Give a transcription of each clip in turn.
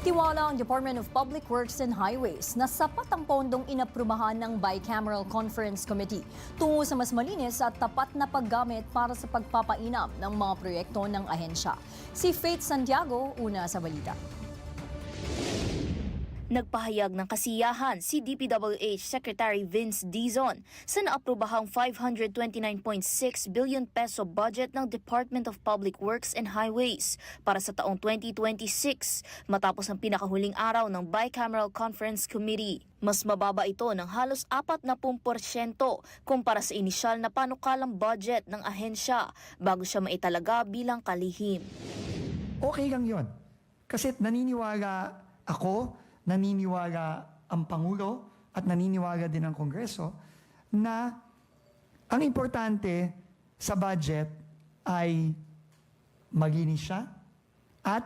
Tiwala ang Department of Public Works and Highways na sapat ang pondong inaprubahan ng Bicameral Conference Committee tungo sa mas malinis at tapat na paggamit para sa pagpapainam ng mga proyekto ng ahensya. Si Faith Santiago, una sa balita. Nagpahayag ng kasiyahan si DPWH Secretary Vince Dizon sa naaprobahang 529.6 billion peso budget ng Department of Public Works and Highways para sa taong 2026 matapos ang pinakahuling araw ng Bicameral Conference Committee. Mas mababa ito ng halos 40% kumpara sa inisyal na panukalang budget ng ahensya bago siya maitalaga bilang kalihim. Okay lang yun. Kasi naniniwala ako, naniniwala ang Pangulo at naniniwala din ang Kongreso na ang importante sa budget ay malinis siya at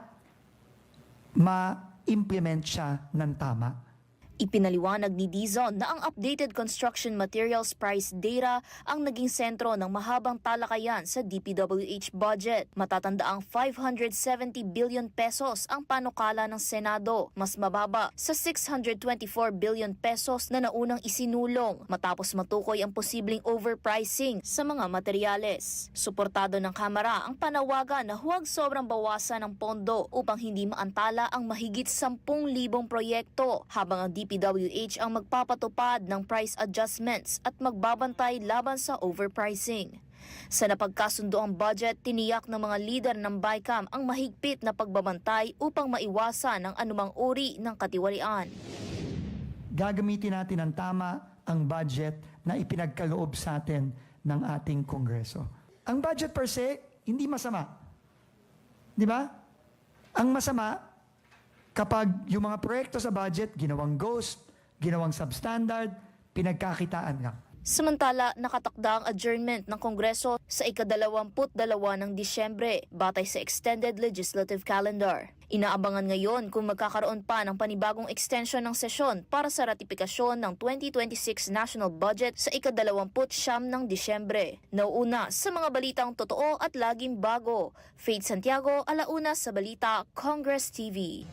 ma-implement siya ng tama. Ipinaliwanag ni Dizon na ang updated construction materials price data ang naging sentro ng mahabang talakayan sa DPWH budget. Matatanda ang 570 billion pesos ang panukala ng Senado, mas mababa sa 624 billion pesos na naunang isinulong matapos matukoy ang posibleng overpricing sa mga materyales. Suportado ng Kamara ang panawagan na huwag sobrang bawasan ng pondo upang hindi maantala ang mahigit 10,000 proyekto habang ang DPWH ang magpapatupad ng price adjustments at magbabantay laban sa overpricing. Sa napagkasundo ang budget, tiniyak ng mga lider ng BICAM ang mahigpit na pagbabantay upang maiwasan ang anumang uri ng katiwalian. Gagamitin natin ng tama ang budget na ipinagkaloob sa atin ng ating Kongreso. Ang budget per se, hindi masama. Di ba? Ang masama, kapag yung mga proyekto sa budget, ginawang ghost, ginawang substandard, pinagkakitaan lang. Samantala, nakatakda ang adjournment ng Kongreso sa ika-22 ng Disyembre batay sa extended legislative calendar. Inaabangan ngayon kung magkakaroon pa ng panibagong extension ng sesyon para sa ratifikasyon ng 2026 national budget sa ika-29 ng Disyembre. Nauuna sa mga balitang totoo at laging bago. Faith Santiago, alauna sa balita, Congress TV.